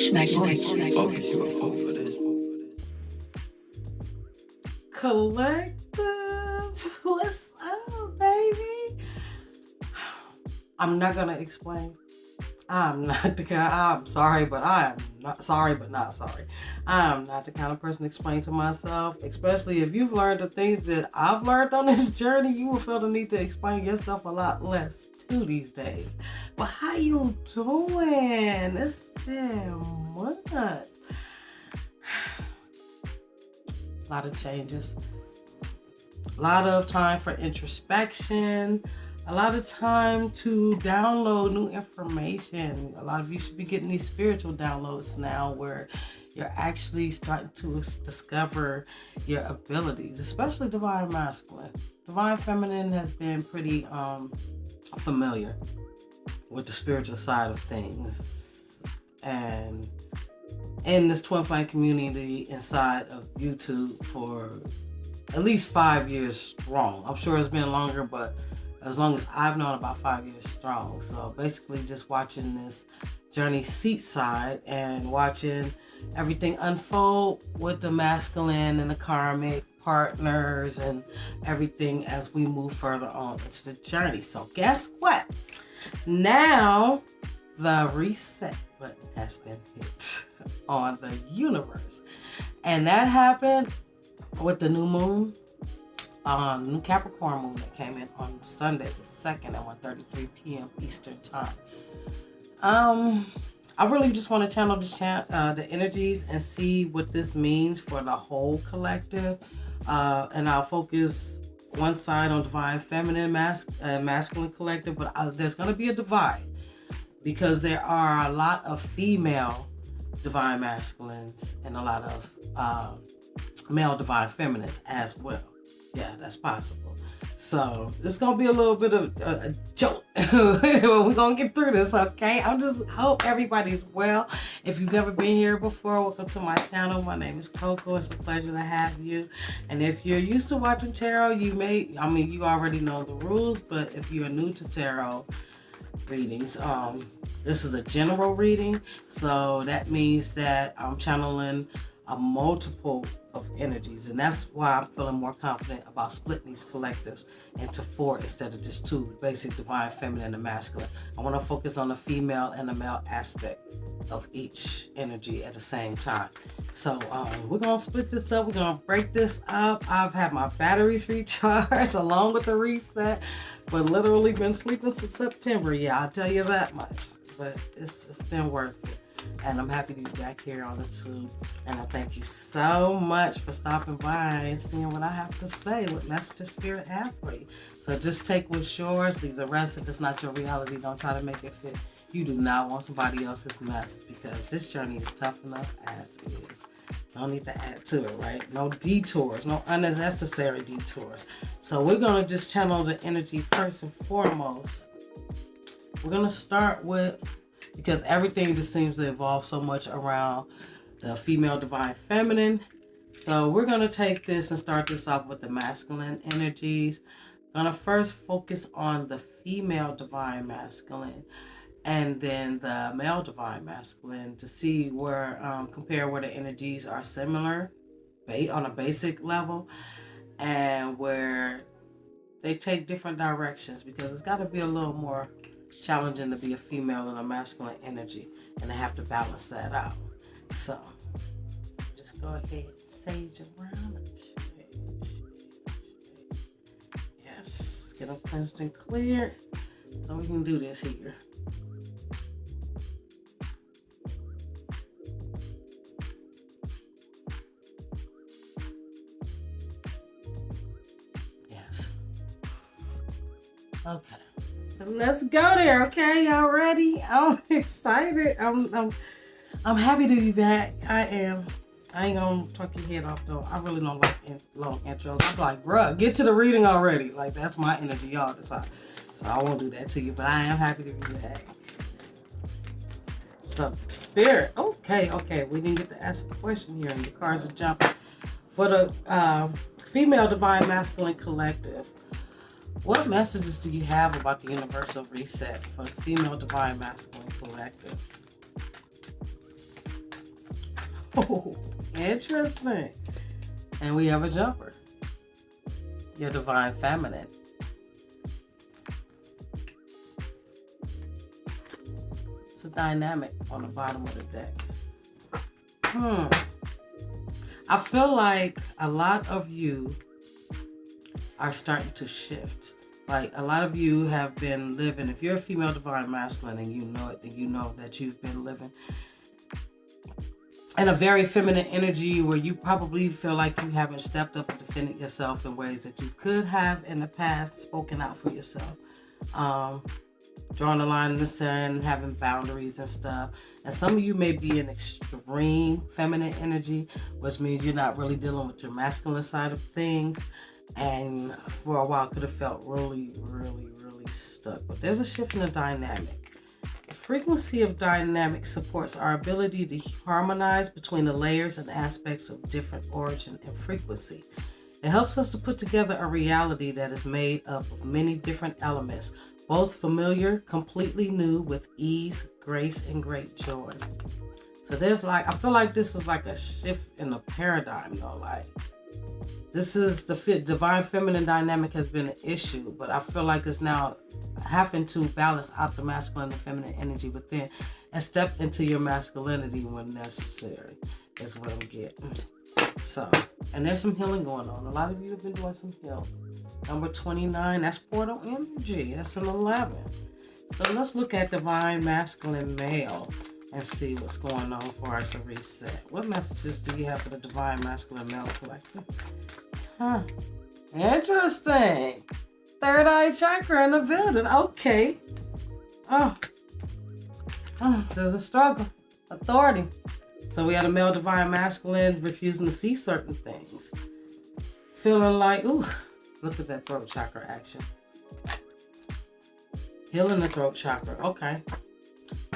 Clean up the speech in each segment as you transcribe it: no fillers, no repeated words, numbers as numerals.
Focus, you a fool for this. Collective, what's up, baby? I'm not gonna explain. I'm not the kind. I'm sorry, but I am not sorry, but not sorry. I'm not the kind of person to explain to myself, especially if you've learned the things that I've learned on this journey. You will feel the need to explain yourself a lot less too these days. But how you doing? It's been months. A lot of changes. A lot of time for introspection. A lot of time to download new information. A lot of you should be getting these spiritual downloads now where you're actually starting to discover your abilities, especially divine masculine. Divine feminine has been pretty familiar with the spiritual side of things. And in this twin flame community inside of YouTube for at least 5 years strong. I'm sure it's been longer, but as long as I've known, about 5 years strong. So basically just watching this journey seatside and watching everything unfold with the masculine and the karmic partners and everything as we move further on into the journey. So guess what? Now the reset button has been hit on the universe. And that happened with the new moon. New Capricorn moon that came in on Sunday the 2nd at 1:33 p.m. Eastern time. I really just want to channel the energies and see what this means for the whole collective. And I'll focus one side on divine feminine, masculine collective, but there's going to be a divide because there are a lot of female divine masculines and a lot of male divine feminines as well. Yeah, that's possible. So it's gonna be a little bit of a joke. We're gonna get through this, okay? I just hope everybody's well. If you've never been here before, welcome to my channel. My name is Coco. It's a pleasure to have you. And if you're used to watching tarot, you already know the rules. But if you're new to tarot readings, this is a general reading. So that means that I'm channeling a multiple of energies, and that's why I'm feeling more confident about splitting these collectives into 4 instead of just 2, basic divine feminine and masculine. I want to focus on the female and the male aspect of each energy at the same time. So we're gonna split this up, we're gonna break this up. I've had my batteries recharged along with the reset, but literally been sleeping since September. Yeah, I'll tell you that much, but it's been worth it. And I'm happy to be back here on the tube. And I thank you so much for stopping by and seeing what I have to say, what messages Spirit have for you. So just take what's yours, leave the rest. If it's not your reality, don't try to make it fit. You do not want somebody else's mess because this journey is tough enough as it is. No need to add to it, right? No detours, no unnecessary detours. So we're going to just channel the energy first and foremost. We're going to start with, because everything just seems to evolve so much around the female divine feminine. So we're going to take this and start this off with the masculine energies. I'm going to first focus on the female divine masculine and then the male divine masculine to see where, compare where the energies are similar on a basic level and where they take different directions, because it's got to be a little more challenging to be a female and a masculine energy, and I have to balance that out. So just go ahead and sage around. Yes, get them cleansed and cleared so we can do this here. Yes. Okay. Let's go there, okay? Y'all ready? I'm excited. I'm happy to be back. I am. I ain't gonna talk your head off though. I really don't like long intros. I'm like, bruh, get to the reading already. Like, that's my energy all the time. So I won't do that to you, but I am happy to be back. So, Spirit. Okay. We didn't get to ask a question here, and the cards are jumping. For the female divine masculine collective, what messages do you have about the universal reset for the female divine masculine collective? Oh, interesting. And we have a jumper. Your divine feminine. It's a dynamic on the bottom of the deck. I feel like a lot of you are starting to shift. Like a lot of you have been living, if you're a female divine masculine and you know it, then you know that you've been living in a very feminine energy where you probably feel like you haven't stepped up and defended yourself in ways that you could have in the past, spoken out for yourself. Drawing a line in the sand, having boundaries and stuff. And some of you may be in extreme feminine energy, which means you're not really dealing with your masculine side of things. And for a while could have felt really, really, really stuck. But there's a shift in the dynamic. The frequency of dynamic supports our ability to harmonize between the layers and aspects of different origin and frequency. It helps us to put together a reality that is made up of many different elements, both familiar, completely new, with ease, grace, and great joy. So there's like, I feel like this is like a shift in the paradigm though. Like this is the divine feminine dynamic has been an issue, but I feel like it's now having to balance out the masculine and feminine energy within and step into your masculinity when necessary is what I'm getting. So, and there's some healing going on. A lot of you have been doing some healing. Number 29, that's portal energy. That's an 11. So let's look at divine masculine male and see what's going on for us to reset. What messages do you have for the divine masculine male collective? Interesting. Third eye chakra in the building. Okay. There's a struggle. Authority. So we had a male divine masculine refusing to see certain things. Feeling like, ooh, look at that throat chakra action. Healing the throat chakra. Okay.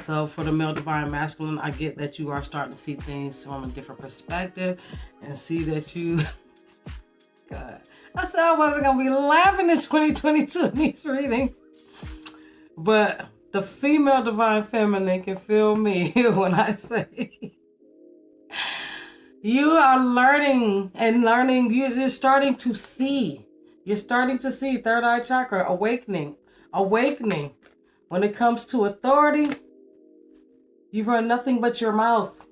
So for the male divine masculine, I get that you are starting to see things from a different perspective and see that you... God. I said I wasn't going to be laughing in 2022 in these readings. But the female divine feminine can feel me when I say... You are learning, you're just starting to see. You're starting to see third eye chakra, awakening. When it comes to authority, you run nothing but your mouth.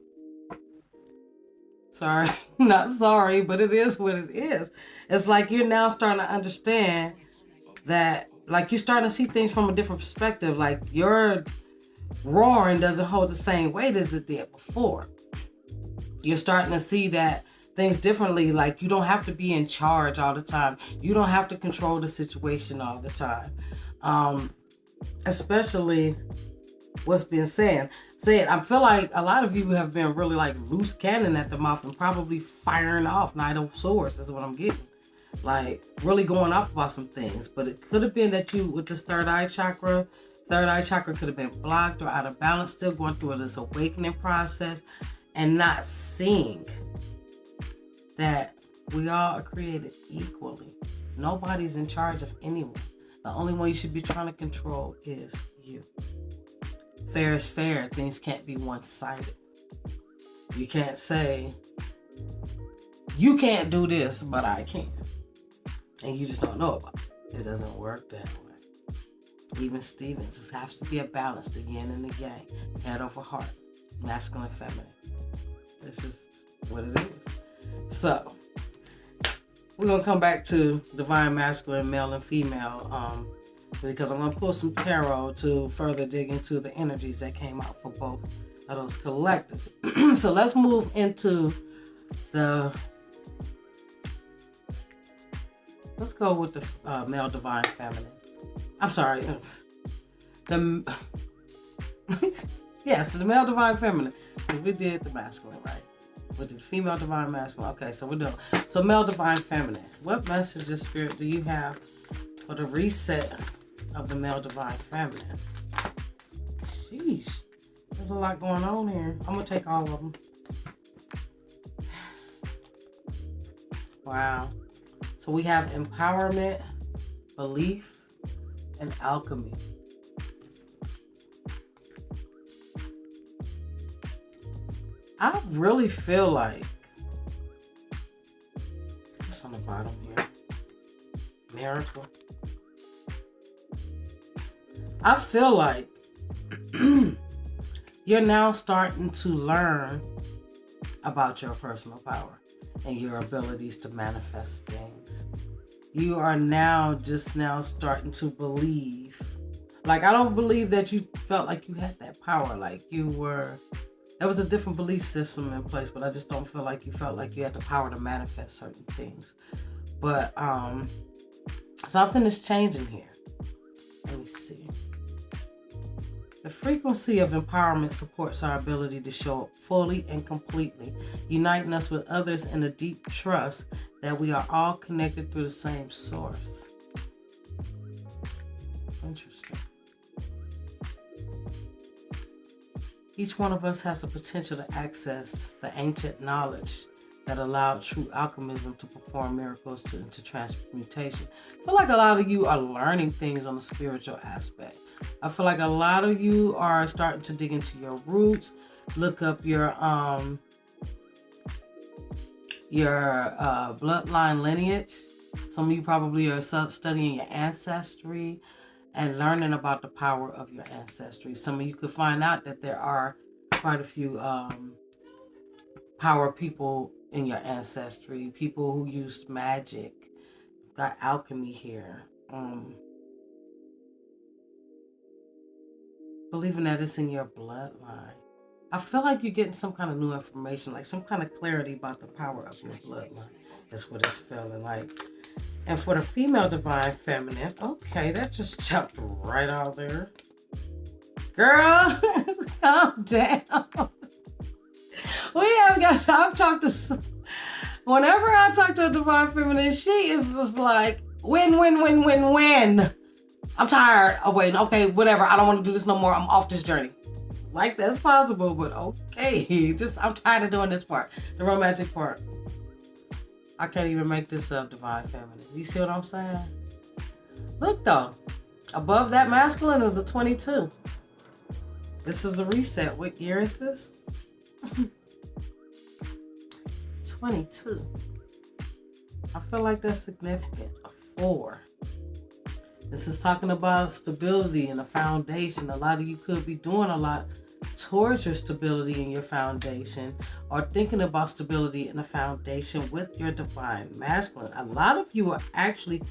Sorry, not sorry, but it is what it is. It's like you're now starting to understand that, like you're starting to see things from a different perspective. Like your roaring doesn't hold the same weight as it did before. You're starting to see that things differently. Like you don't have to be in charge all the time. You don't have to control the situation all the time. Especially what's been said. I feel like a lot of you have been really like loose cannon at the mouth and probably firing off Knight of Swords is what I'm getting. Like really going off about some things. But it could have been that you, with this third eye chakra could have been blocked or out of balance, still going through this awakening process and not seeing that we all are created equally. Nobody's in charge of anyone. The only one you should be trying to control is you. Fair is fair. Things can't be one-sided. You can't say, you can't do this, but I can. And you just don't know about it. It doesn't work that way. Even Stevens, it has to be a balance, the yin and the yang, head over heart, masculine, feminine. That's just what it is. So, we're going to come back to divine masculine, male and female, because I'm going to pull some tarot to further dig into the energies that came out for both of those collectives. So let's move into let's go with the male divine feminine. I'm sorry. Yes, the male divine feminine, because we did the masculine, right? With the female divine masculine. Okay, so we're done. So male divine feminine. What messages, Spirit, do you have for the reset of the male divine feminine? Sheesh. There's a lot going on here. I'm going to take all of them. Wow. So we have empowerment, belief, and alchemy. I really feel like, what's on the bottom here? Miracle. I feel like you're now starting to learn about your personal power and your abilities to manifest things. You are now starting to believe. Like, I don't believe that you felt like you had that power. Like there was a different belief system in place, but I just don't feel like you felt like you had the power to manifest certain things. But something is changing here. Let me see. The frequency of empowerment supports our ability to show up fully and completely, uniting us with others in a deep trust that we are all connected through the same source. Interesting. Each one of us has the potential to access the ancient knowledge that allowed true alchemism to perform miracles into transmutation. I feel like a lot of you are learning things on the spiritual aspect. I feel like a lot of you are starting to dig into your roots, look up your bloodline lineage. Some of you probably are studying your ancestry and learning about the power of your ancestry. Some of you could find out that there are quite a few power people in your ancestry, people who used magic. Got alchemy here. Believing that it's in your bloodline. I feel like you're getting some kind of new information, like some kind of clarity about the power of your bloodline. That's what it's feeling like. And for the female divine feminine, okay, that just jumped right out there. Girl, calm down. We haven't got time. Whenever I talk to a divine feminine, she is just like, win. I'm tired of waiting. Okay, whatever. I don't want to do this no more. I'm off this journey. Like, that's possible, but okay. I'm tired of doing this part. The romantic part. I can't even make this up, divine feminine. You see what I'm saying? Look, though. Above that masculine is a 22. This is a reset. What year is this? 22. I feel like that's significant. A 4. This is talking about stability and a foundation. A lot of you could be doing a lot towards your stability in your foundation, or thinking about stability in a foundation with your divine masculine. A lot of you are actually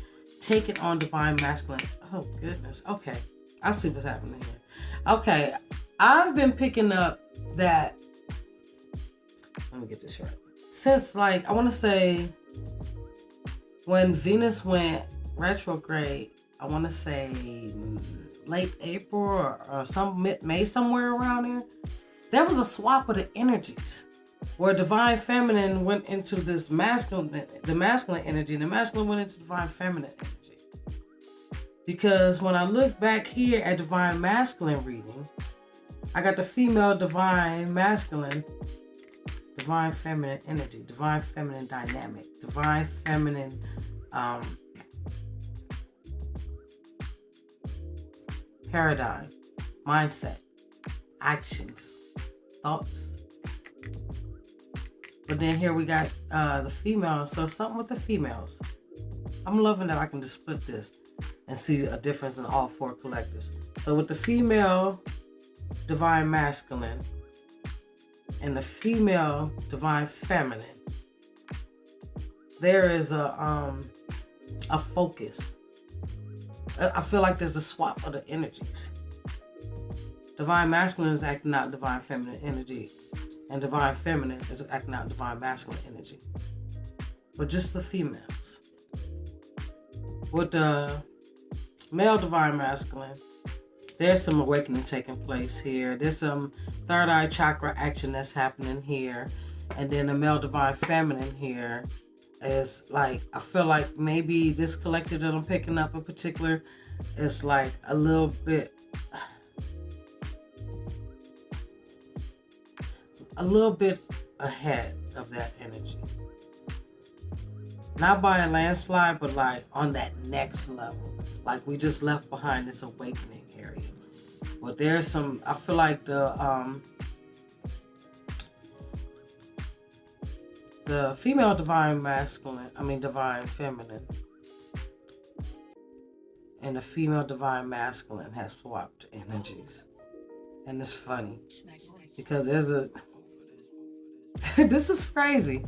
taking on divine masculine. Oh, goodness. Okay. I see what's happening here. Okay. I've been picking up that. Let me get this right. Since, like, I want to say when Venus went retrograde, I want to say late April or some mid-May, somewhere around there was a swap of the energies where divine feminine went into this masculine, the masculine energy, and the masculine went into divine feminine energy. Because when I look back here at divine masculine reading, I got the female divine masculine, divine feminine energy, divine feminine dynamic, divine feminine paradigm, mindset, actions, thoughts. But then here we got the female. So something with the females. I'm loving that I can just split this and see a difference in all 4 collectives. So with the female divine masculine and the female divine feminine, there is a focus. I feel like there's a swap of the energies. Divine masculine is acting out divine feminine energy, and divine feminine is acting out divine masculine energy. But just the females. With the male divine masculine, there's some awakening taking place here. There's some third eye chakra action that's happening here. And then the male divine feminine here is like, I feel like maybe this collective that I'm picking up in particular is like a little bit ahead of that energy. Not by a landslide, but like on that next level. Like we just left behind this awakening area. But there's some, I feel like the the female divine divine feminine and the female divine masculine has swapped energies. And it's funny because there's a this is crazy.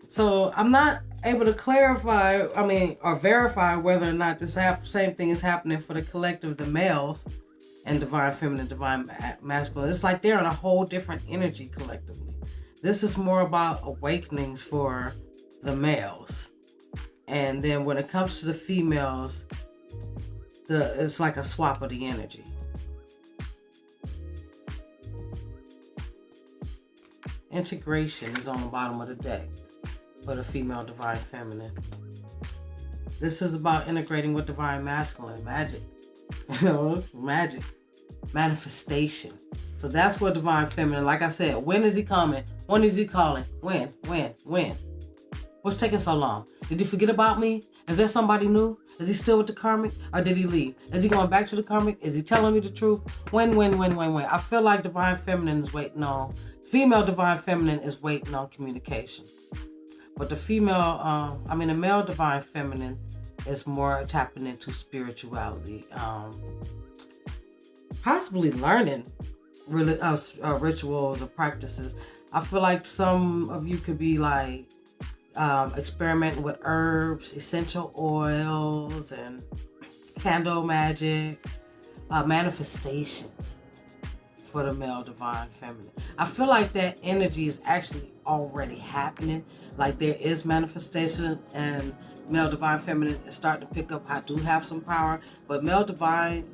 So I'm not able to clarify, or verify whether or not this same thing is happening for the collective, the males, and divine feminine, divine masculine. It's like they're in a whole different energy collectively. This is more about awakenings for the males. And then when it comes to the females, it's like a swap of the energy. Integration is on the bottom of the deck for the female divine feminine. This is about integrating with divine masculine, magic. Magic. Manifestation. So that's what divine feminine, like I said, when is he coming? When is he calling? When? What's taking so long? Did he forget about me? Is there somebody new? Is he still with the karmic? Or did he leave? Is he going back to the karmic? Is he telling me the truth? When? I feel like divine feminine is waiting on, female divine feminine is waiting on communication. But the the male divine feminine is more tapping into spirituality. Possibly learning rituals or practices. I feel like some of you could be like experimenting with herbs, essential oils, and candle magic, manifestation for the male divine feminine. I feel like that energy is actually already happening. Like there is manifestation, and male divine feminine is starting to pick up. I do have some power, but male divine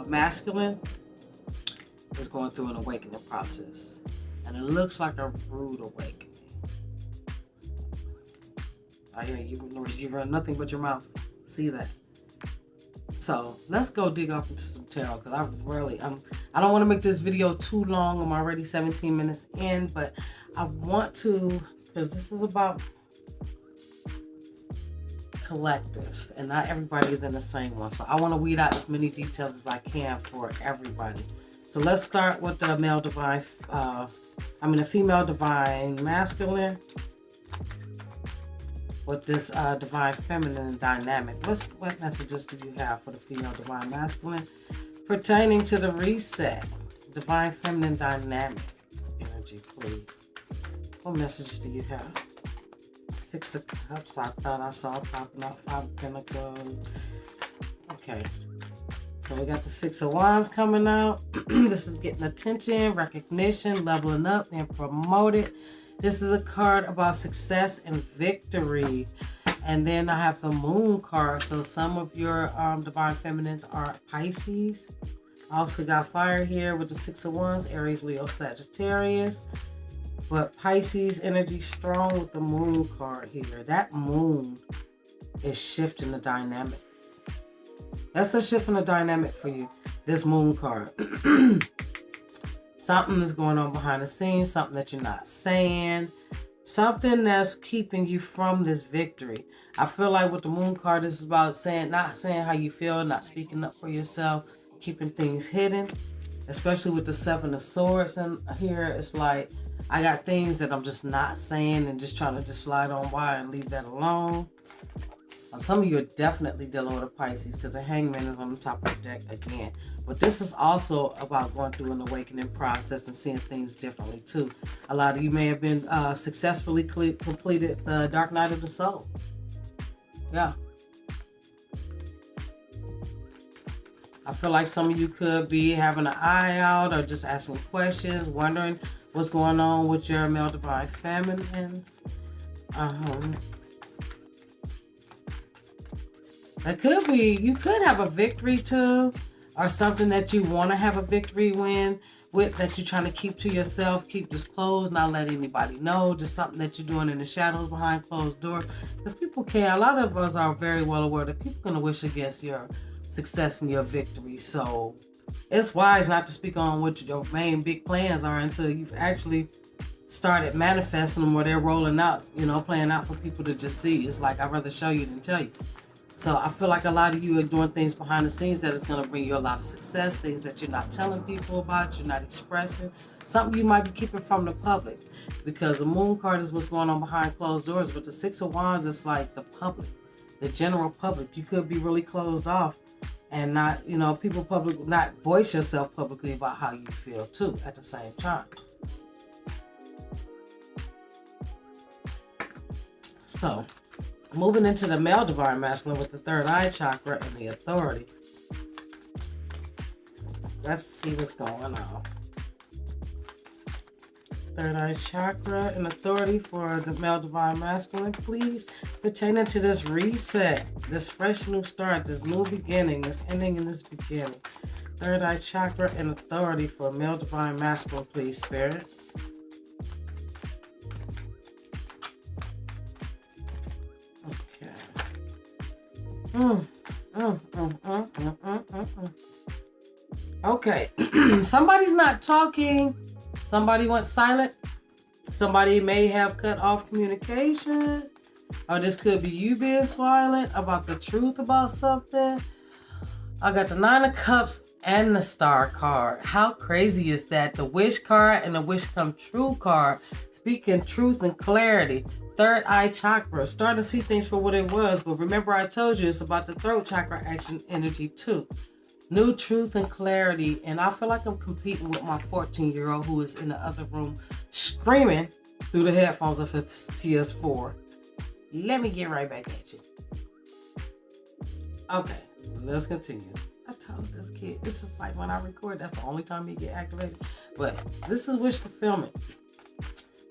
masculine is going through an awakening process, and it looks like a rude awakening. You run nothing but your mouth. See that? So let's go dig off into some tarot, because I don't want to make this video too long. I'm already 17 minutes in, but I want to, because this is about collectives, and not everybody is in the same one. So I want to weed out as many details as I can for everybody. So let's start with the the female divine masculine with this divine feminine dynamic. What messages do you have for the female divine masculine pertaining to the reset? Divine feminine dynamic energy, please. What messages do you have? Six of Cups, I thought I saw popping up. Five of Pentacles. Okay. So we got the Six of Wands coming out. This is getting attention, recognition, leveling up, and promoted. This is a card about success and victory. And then I have the Moon card. So some of your divine feminines are Pisces. I also got fire here with the Six of Wands, Aries, Leo, Sagittarius. But Pisces energy strong with the Moon card here. That Moon is shifting the dynamic. That's a shift in the dynamic for you, this Moon card. Something is going on behind the scenes, something that you're not saying, something that's keeping you from this victory. I feel like with the Moon card, this is about not saying how you feel, not speaking up for yourself, keeping things hidden, especially with the Seven of Swords. And here it's like, I got things that I'm just not saying and just trying to just slide on by and leave that alone. Some of you are definitely dealing with a Pisces, because the Hangman is on the top of the deck again. But this is also about going through an awakening process and seeing things differently too. A lot of you may have been successfully completed the Dark Night of the Soul. Yeah. I feel like some of you could be having an eye out or just asking questions, wondering what's going on with your male divine feminine. It could be, you could have a victory too, or something that you want to have a victory with that you're trying to keep to yourself, keep disclosed, not let anybody know, just something that you're doing in the shadows behind closed doors. Because people can, a lot of us are very well aware that people are going to wish against your success and your victory. So it's wise not to speak on what your main big plans are until you've actually started manifesting them, where they're rolling out, playing out for people to just see. It's like, I'd rather show you than tell you. So I feel like a lot of you are doing things behind the scenes that is going to bring you a lot of success, things that you're not telling people about, you're not expressing, something you might be keeping from the public, because the moon card is what's going on behind closed doors, but the Six of Wands is like the public, the general public. You could be really closed off and not, people public, not voice yourself publicly about how you feel too at the same time. So, moving into the male divine masculine with the third eye chakra and the authority. Let's see what's going on. Third eye chakra and authority for the male divine masculine, please, pertaining to this reset, this fresh new start, this new beginning, this ending and this beginning. Third eye chakra and authority for male divine masculine, please, Spirit. Okay. Somebody's not talking. Somebody went silent. Somebody may have cut off communication. Or this could be you being silent about the truth about something. I got the Nine of Cups and the Star card. How crazy is that? The Wish card and the Wish Come True card. Speaking truth and clarity. Third eye chakra. Starting to see things for what it was. But remember I told you it's about the throat chakra action energy too. New truth and clarity. And I feel like I'm competing with my 14-year-old who is in the other room screaming through the headphones of his PS4. Let me get right back at you. Okay, let's continue. I told this kid, this is like when I record, that's the only time he get activated. But this is wish fulfillment.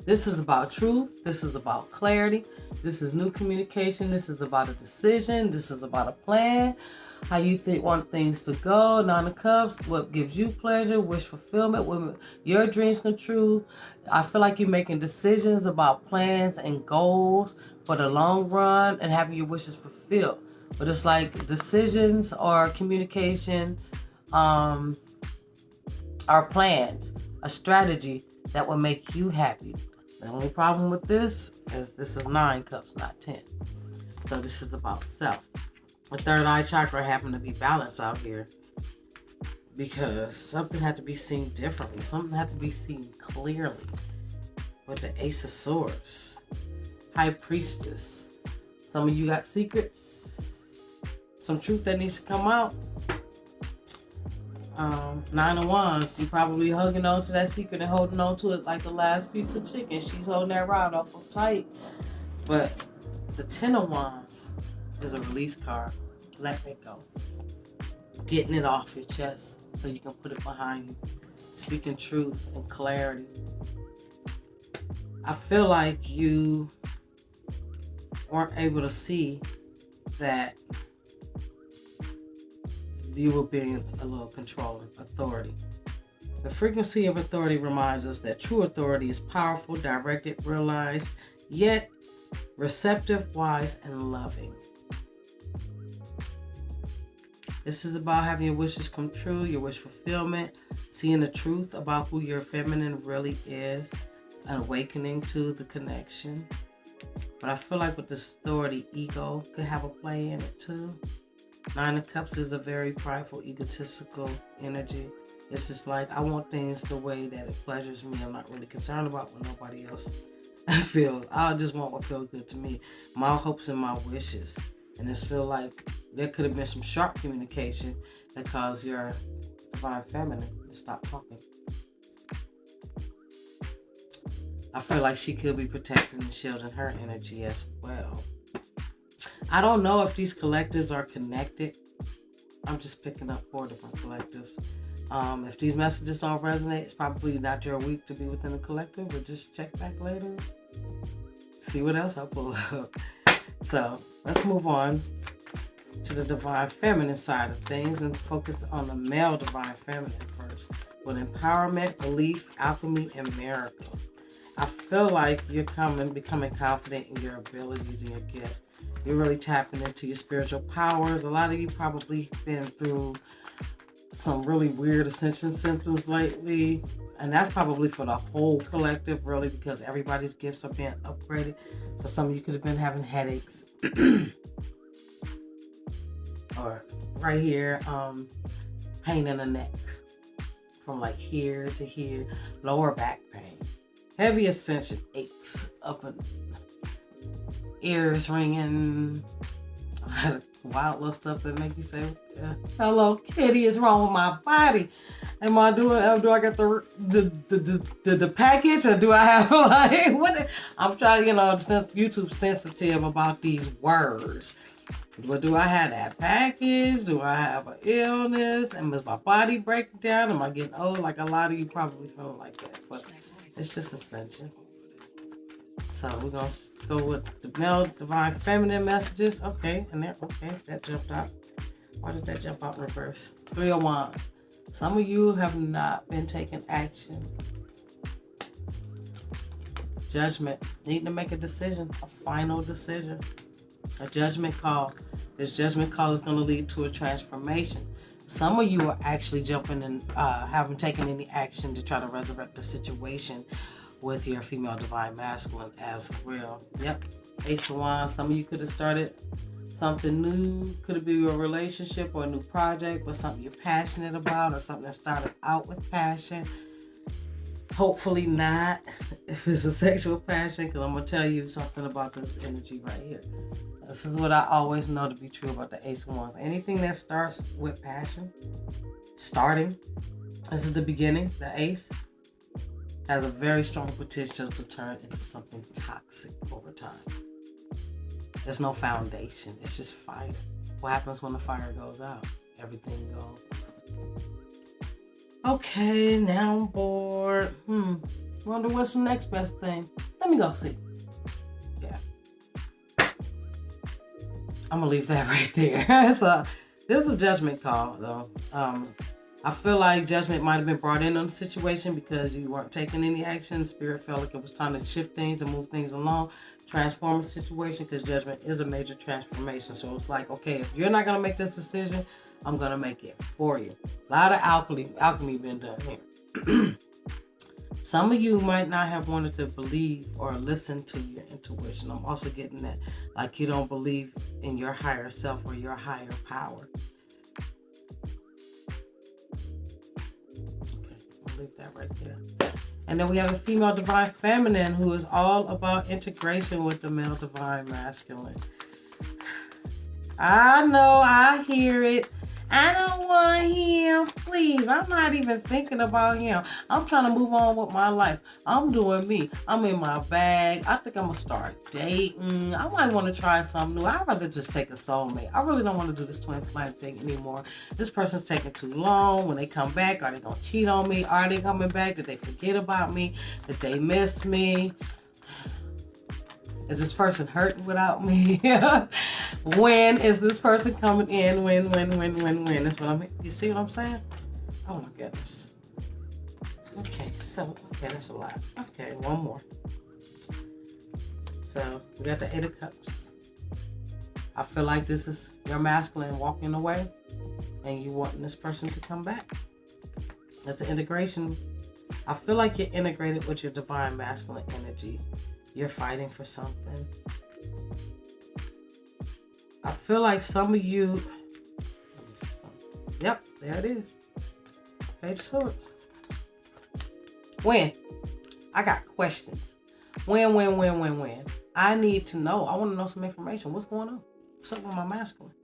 This is about truth. This is about clarity. This is new communication. This is about a decision. This is about a plan. How you want things to go. Nine of Cups. What gives you pleasure. Wish fulfillment. When your dreams come true. I feel like you're making decisions about plans and goals for the long run and having your wishes fulfilled. But it's like decisions or communication are plans, a strategy that will make you happy. The only problem with this is this is 9 cups, not 10. So this is about self. The third eye chakra happened to be balanced out here because something had to be seen differently. Something had to be seen clearly. With the Ace of Swords, High Priestess. Some of you got secrets, some truth that needs to come out. 9 of Wands, you probably hugging on to that secret and holding on to it like the last piece of chicken. She's holding that rod off of tight. But the 10 of Wands is a release card. Let it go. Getting it off your chest so you can put it behind you. Speaking truth and clarity. I feel like you weren't able to see that you were being a little controlling. Authority. The frequency of authority reminds us that true authority is powerful, directed, realized, yet receptive, wise, and loving. This is about having your wishes come true, your wish fulfillment, seeing the truth about who your feminine really is, an awakening to the connection. But I feel like with this authority, ego could have a play in it too. 9 of Cups is a very prideful, egotistical energy. It's just like, I want things the way that it pleasures me. I'm not really concerned about what nobody else feels. I just want what feels good to me. My hopes and my wishes. And it feel like there could have been some sharp communication that caused your divine feminine to stop talking. I feel like she could be protecting and shielding her energy as well. I don't know if these collectives are connected. I'm just picking up 4 different collectives. If these messages don't resonate, it's probably not your week to be within a collective, but just check back later. See what else I pull up. So let's move on to the divine feminine side of things and focus on the male divine feminine first. With empowerment, belief, alchemy, and miracles. I feel like you're becoming confident in your abilities and your gift. You're really tapping into your spiritual powers. A lot of you probably been through some really weird ascension symptoms lately. And that's probably for the whole collective, really, because everybody's gifts are being upgraded. So some of you could have been having headaches. or right here, pain in the neck from like here to here, lower back pain, heavy ascension aches up in ears ringing, wild little stuff that make you say, "Hello, Kitty, is wrong with my body? Am I doing? Do I get the package, or do I have like what?" I'm trying, since YouTube sensitive about these words. But do I have that package? Do I have an illness? And is my body breaking down? Am I getting old? Like a lot of you probably feel like that, but it's just ascension. So we're gonna go with the male divine feminine messages. Okay, and there, okay, that jumped out. Why did that jump out in reverse? 3 of Wands. Some of you have not been taking action. Judgment. Need to make a decision, a final decision, a judgment call. This judgment call is going to lead to a transformation. Some of you are actually jumping and haven't taken any action to try to resurrect the situation with your female divine masculine as well. Yep, Ace of Wands. Some of you could have started something new. Could it be a relationship or a new project, or something you're passionate about, or something that started out with passion. Hopefully not if it's a sexual passion, because I'm going to tell you something about this energy right here. This is what I always know to be true about the Ace of Wands. Anything that starts with passion, starting, this is the beginning, the Ace, has a very strong potential to turn into something toxic over time. There's no foundation. It's just fire. What happens when the fire goes out? Everything goes. Okay, now I'm bored. Wonder what's the next best thing. Let me go see. Yeah. I'm gonna leave that right there. So this is a judgment call, though. I feel like judgment might have been brought in on the situation because you weren't taking any action. Spirit felt like it was time to shift things and move things along, transform a situation, because judgment is a major transformation. So it's like, okay, if you're not going to make this decision, I'm going to make it for you. A lot of alchemy been done here. Some of you might not have wanted to believe or listen to your intuition. I'm also getting that, like you don't believe in your higher self or your higher power. Leave that right there. And then we have a female divine feminine who is all about integration with the male divine masculine. I know, I hear it. I don't want him. Please, I'm not even thinking about him. I'm trying to move on with my life. I'm doing me. I'm in my bag. I think I'm going to start dating. I might want to try something new. I'd rather just take a soulmate. I really don't want to do this twin flame thing anymore. This person's taking too long. When they come back, are they going to cheat on me? Are they coming back? Did they forget about me? Did they miss me? Is this person hurting without me? When is this person coming in? When? That's what I'm. You see what I'm saying? Oh my goodness. Okay, that's a lot. Okay, one more. So we got the 8 of Cups. I feel like this is your masculine walking away, and you wanting this person to come back. That's the integration. I feel like you're integrated with your divine masculine energy. You're fighting for something. I feel like some of you, yep, there it is. Page of Swords. When? I got questions. When? I need to know. I want to know some information. What's going on? What's up with my masculine?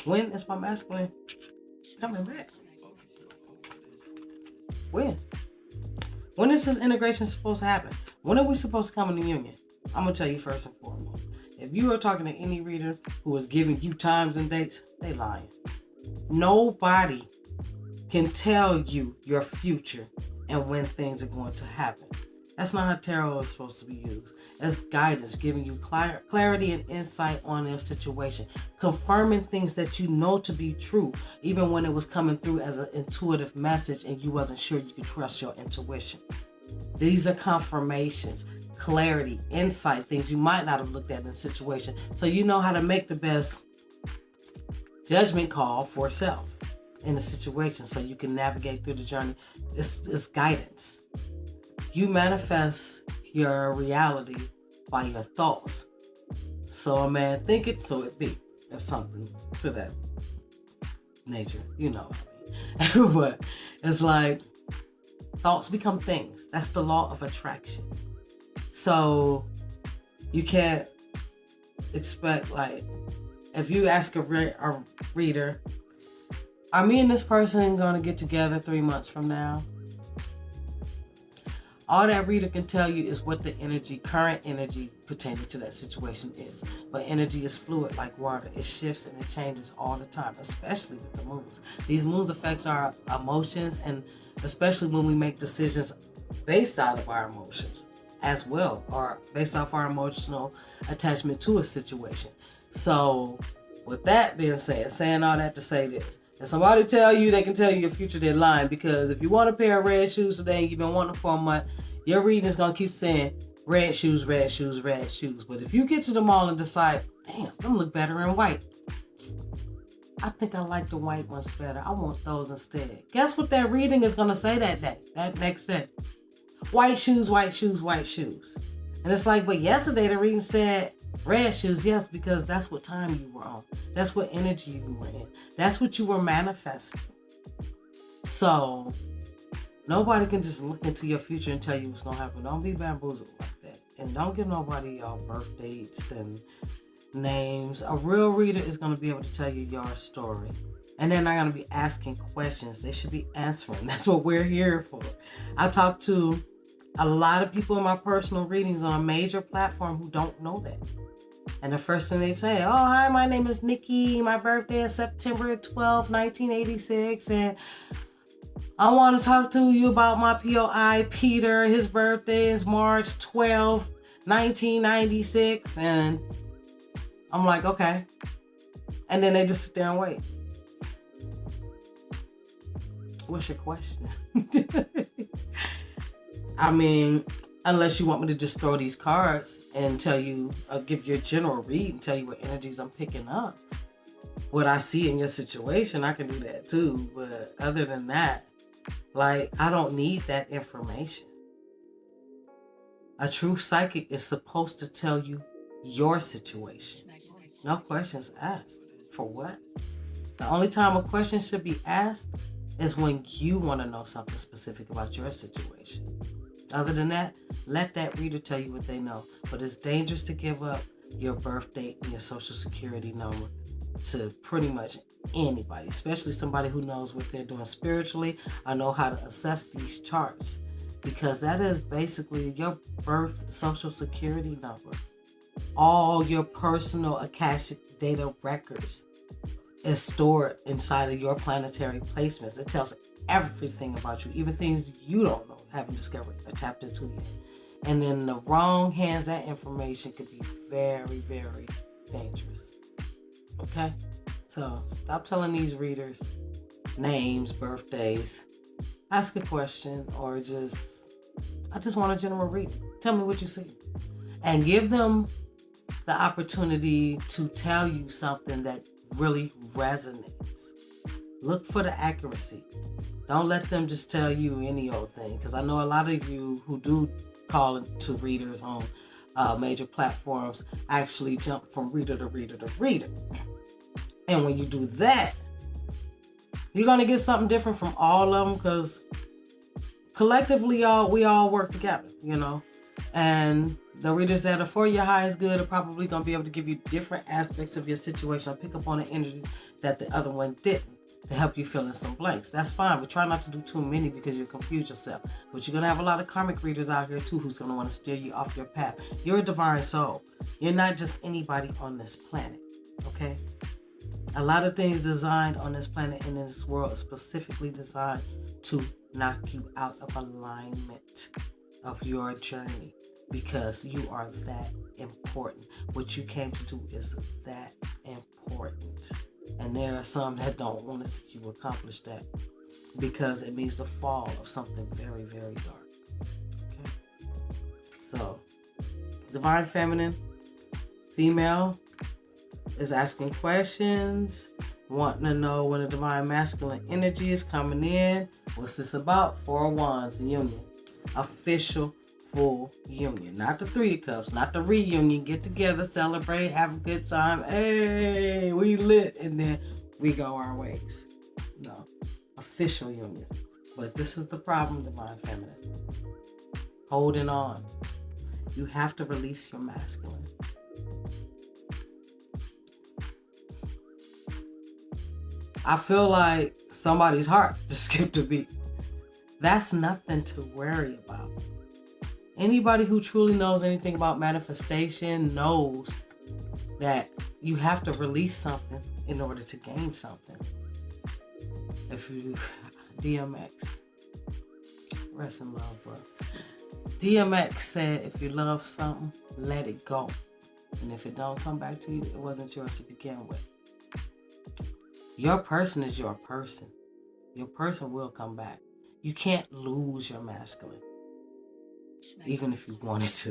When is my masculine coming back? When? When is this integration supposed to happen? When are we supposed to come in union? I'm going to tell you first and foremost. If you are talking to any reader who is giving you times and dates, they lying. Nobody can tell you your future and when things are going to happen. That's not how tarot is supposed to be used. That's guidance, giving you clarity and insight on your situation, confirming things that you know to be true, even when it was coming through as an intuitive message and you wasn't sure you could trust your intuition. These are confirmations, clarity, insight, things you might not have looked at in a situation. So you know how to make the best judgment call for self in a situation so you can navigate through the journey. It's guidance. You manifest your reality by your thoughts. So a man think it, so it be. There's something to that. nature, you know what I mean. But it's like thoughts become things. That's the law of attraction. So you can't expect, like, if you ask a reader, are me and this person going to get together 3 months from now? All that reader can tell you is what the current energy pertaining to that situation is. But energy is fluid like water. It shifts and it changes all the time, especially with the moons. These moons affects our emotions, and especially when we make decisions based out of our emotions as well, or based off our emotional attachment to a situation. So with that being said, saying all that to say this, if somebody tell you, they can tell you your future, they're lying. Because if you want a pair of red shoes today and you've been wanting them for a month, your reading is going to keep saying red shoes, red shoes, red shoes. But if you get to the mall and decide, damn, them look better in white, I think I like the white ones better, I want those instead. Guess what that reading is going to say that day, that next day? White shoes, white shoes, white shoes. And it's like, but yesterday the reading said red shoes. Yes, because that's what time you were on. That's what energy you were in. That's what you were manifesting. So nobody can just look into your future and tell you what's going to happen. Don't be bamboozled like that. And don't give nobody your birth dates and names. A real reader is going to be able to tell you your story. And they're not going to be asking questions. They should be answering. That's what we're here for. I talk to a lot of people in my personal readings on a major platform who don't know that. And the first thing they say, oh, hi, my name is Nikki. My birthday is September 12th, 1986. And I want to talk to you about my POI, Peter. His birthday is March 12th, 1996. And I'm like, okay. And then they just sit there and wait. What's your question? I mean, unless you want me to just throw these cards and tell you, give you a general read and tell you what energies I'm picking up. What I see in your situation, I can do that too. But other than that, like, I don't need that information. A true psychic is supposed to tell you your situation. No questions asked. For what? The only time a question should be asked is when you want to know something specific about your situation. Other than that, let that reader tell you what they know. But it's dangerous to give up your birth date and your social security number to pretty much anybody, especially somebody who knows what they're doing spiritually. I know how to assess these charts, because that is basically your birth social security number. All your personal Akashic data records is stored inside of your planetary placements. It tells everything about you, even things you don't know, haven't discovered or tapped into yet. And in the wrong hands, that information could be very, very dangerous. Okay? So stop telling these readers names, birthdays. Ask a question, or I just want a general reading. Tell me what you see. And give them the opportunity to tell you something that really resonates. Look for the accuracy. Don't let them just tell you any old thing, because I know a lot of you who do call into readers on major platforms actually jump from reader to reader to reader. And when you do that, you're going to get something different from all of them, because collectively, we all work together, you know. And the readers that are for your highest good are probably going to be able to give you different aspects of your situation, or pick up on the energy that the other one didn't, to help you fill in some blanks. That's fine, but try not to do too many, because you'll confuse yourself. But you're going to have a lot of karmic readers out here too who's going to want to steer you off your path. You're a divine soul. You're not just anybody on this planet, okay? A lot of things designed on this planet and in this world are specifically designed to knock you out of alignment of your journey, because you are that important. What you came to do is that important. And there are some that don't want to see you accomplish that, because it means the fall of something very, very dark. Okay? So, Divine Feminine, female, is asking questions, wanting to know when the Divine Masculine energy is coming in. What's this about? Four of Wands, union. Official full union. Not the Three of Cups, not the reunion. Get together, celebrate, have a good time. Hey, we lit, and then we go our ways. No. Official union. But this is the problem, divine feminine. Holding on. You have to release your masculine. I feel like somebody's heart just skipped a beat. That's nothing to worry about. Anybody who truly knows anything about manifestation knows that you have to release something in order to gain something. If you, DMX, rest in love, bro. DMX said, if you love something, let it go. And if it don't come back to you, it wasn't yours to begin with. Your person is your person. Your person will come back. You can't lose your masculine, even if you wanted to.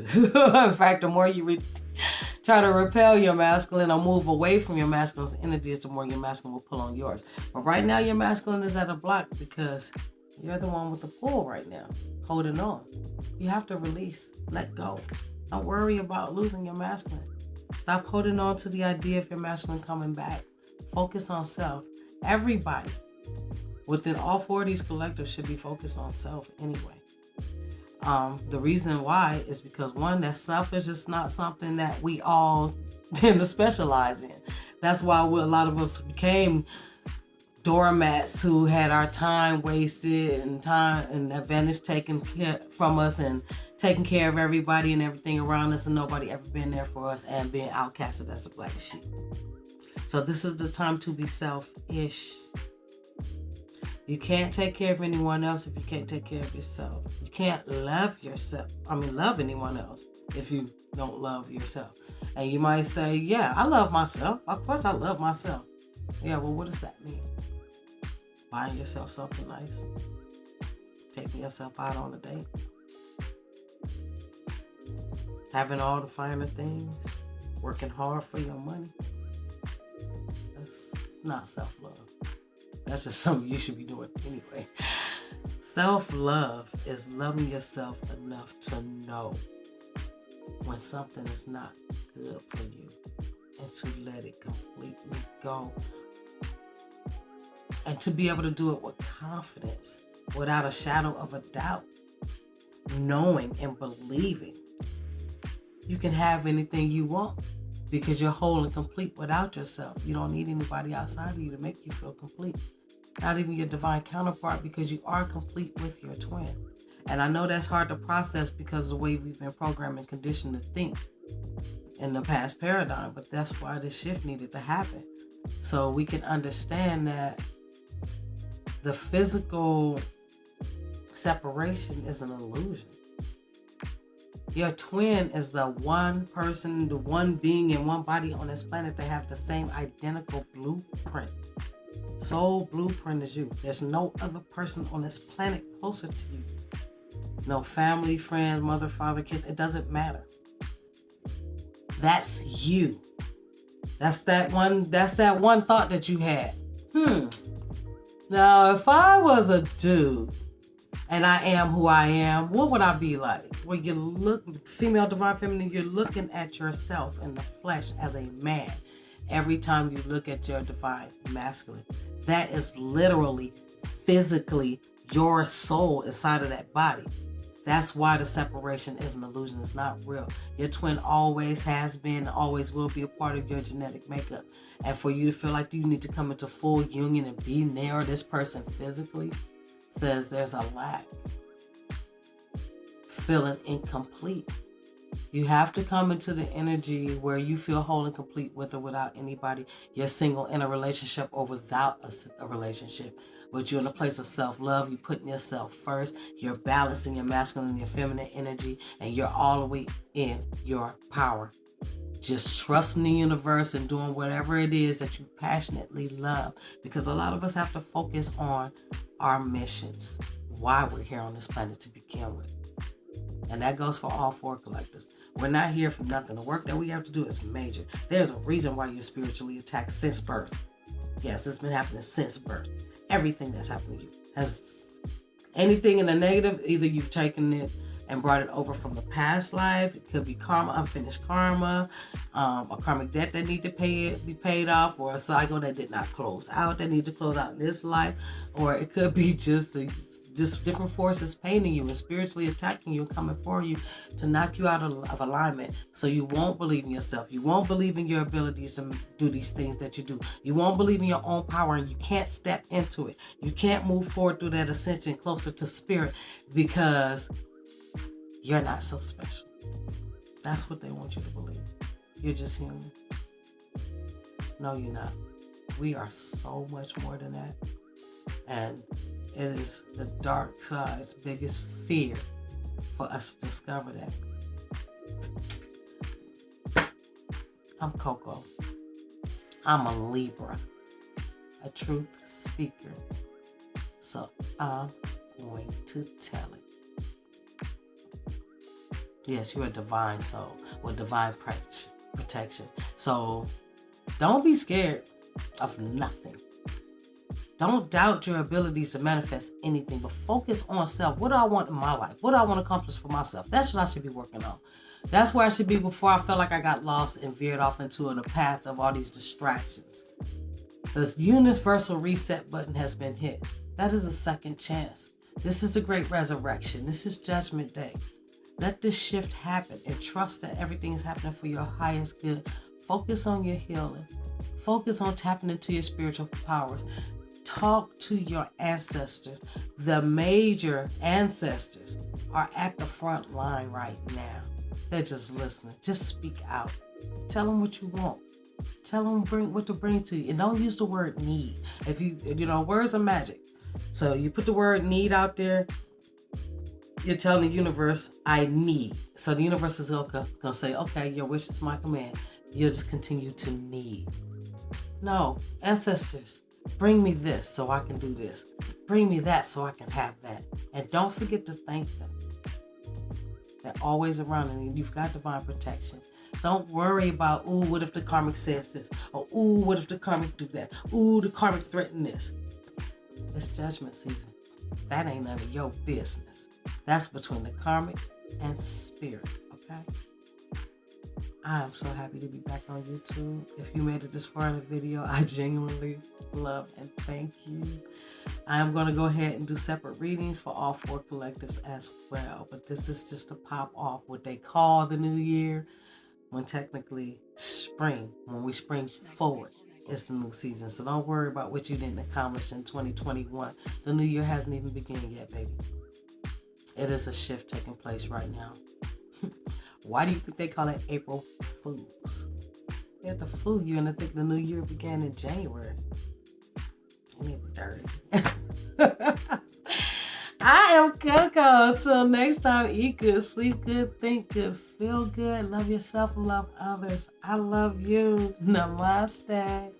In fact, the more you try to repel your masculine or move away from your masculine's energy, the more your masculine will pull on yours. But right now, your masculine is at a block because you're the one with the pull right now, holding on. You have to release, let go. Don't worry about losing your masculine. Stop holding on to the idea of your masculine coming back. Focus on self. Everybody within all four of these collectives should be focused on self anyway. The reason why is because, one, that self is just not something that we all tend to specialize in. That's why a lot of us became doormats who had our time wasted and time and advantage taken from us and taking care of everybody and everything around us, and nobody ever been there for us, and being outcasted as a black sheep. So this is the time to be selfish. You can't take care of anyone else if you can't take care of yourself. You can't love anyone else if you don't love yourself. And you might say, yeah, I love myself. Of course I love myself. Yeah, well, what does that mean? Buying yourself something nice. Taking yourself out on a date. Having all the finer things. Working hard for your money. That's not self-love. That's just something you should be doing anyway. Self-love is loving yourself enough to know when something is not good for you and to let it completely go. And to be able to do it with confidence, without a shadow of a doubt, knowing and believing you can have anything you want because you're whole and complete without yourself. You don't need anybody outside of you to make you feel complete. Not even your divine counterpart, because you are complete with your twin. And I know that's hard to process because of the way we've been programmed and conditioned to think in the past paradigm, but that's why this shift needed to happen. So we can understand that the physical separation is an illusion. Your twin is the one person, the one being in one body on this planet that have the same identical blueprint. Soul blueprint is you. There's no other person on this planet closer to you. No family, friend, mother, father, kids. It doesn't matter. That's you. That's that one thought that you had. Now, if I was a dude and I am who I am, what would I be like? Well, you look, female, divine, feminine, you're looking at yourself in the flesh as a man. Every time you look at your divine masculine, that is literally, physically, your soul inside of that body. That's why the separation is an illusion. It's not real. Your twin always has been, always will be a part of your genetic makeup. And for you to feel like you need to come into full union and be near this person physically says there's a lack. Feeling incomplete. You have to come into the energy where you feel whole and complete with or without anybody. You're single in a relationship or without a relationship. But you're in a place of self-love. You're putting yourself first. You're balancing your masculine and your feminine energy. And you're all the way in your power. Just trusting the universe and doing whatever it is that you passionately love. Because a lot of us have to focus on our missions. Why we're here on this planet to begin with. And that goes for all four collectives. We're not here for nothing. The work that we have to do is major. There's a reason why you're spiritually attacked since birth. Yes, it's been happening since birth. Everything that's happened to you has anything in the negative, either you've taken it and brought it over from the past life. It could be karma, unfinished karma, a karmic debt that need to be paid off, or a cycle that did not close out that need to close out in this life, or it could be just different forces painting you and spiritually attacking you and coming for you to knock you out of alignment, so you won't believe in yourself. You won't believe in your abilities to do these things that you do. You won't believe in your own power, and you can't step into it. You can't move forward through that ascension closer to spirit because you're not so special. That's what they want you to believe. You're just human. No, you're not. We are so much more than that. And it is the dark side's biggest fear for us to discover that. I'm Coco. I'm a Libra, a truth speaker. So I'm going to tell it. Yes, you're a divine soul with divine protection. So don't be scared of nothing. Don't doubt your abilities to manifest anything, but focus on self. What do I want in my life? What do I want to accomplish for myself? That's what I should be working on. That's where I should be before I felt like I got lost and veered off into the path of all these distractions. The universal reset button has been hit. That is a second chance. This is the great resurrection. This is Judgment Day. Let this shift happen and trust that everything is happening for your highest good. Focus on your healing. Focus on tapping into your spiritual powers. Talk to your ancestors. The major ancestors are at the front line right now. They're just listening. Just speak out. Tell them what you want. Tell them what to bring to you. And don't use the word need. If you words are magic. So you put the word need out there, you're telling the universe, I need. So the universe is going to say, okay, your wish is my command. You'll just continue to need. No, ancestors, bring me this so I can do this. Bring me that so I can have that. And don't forget to thank them. They're always around, and you've got divine protection. Don't worry about, ooh, what if the karmic says this? Or, ooh, what if the karmic do that? Ooh, the karmic threatened this. It's judgment season. That ain't none of your business. That's between the karmic and spirit, okay? I am so happy to be back on YouTube. If you made it this far in the video, I genuinely love and thank you. I am going to go ahead and do separate readings for all 4 collectives as well. But this is just a pop off what they call the new year, when technically spring, when we spring forward, it's the new season. So don't worry about what you didn't accomplish in 2021. The new year hasn't even begun yet, baby. It is a shift taking place right now. Why do you think they call it April Fools? They have to fool you, and I think the new year began in January. And it's dirty. I am Coco. Until next time, eat good, sleep good, think good, feel good, love yourself and love others. I love you. Namaste.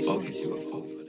Focus, you a fool.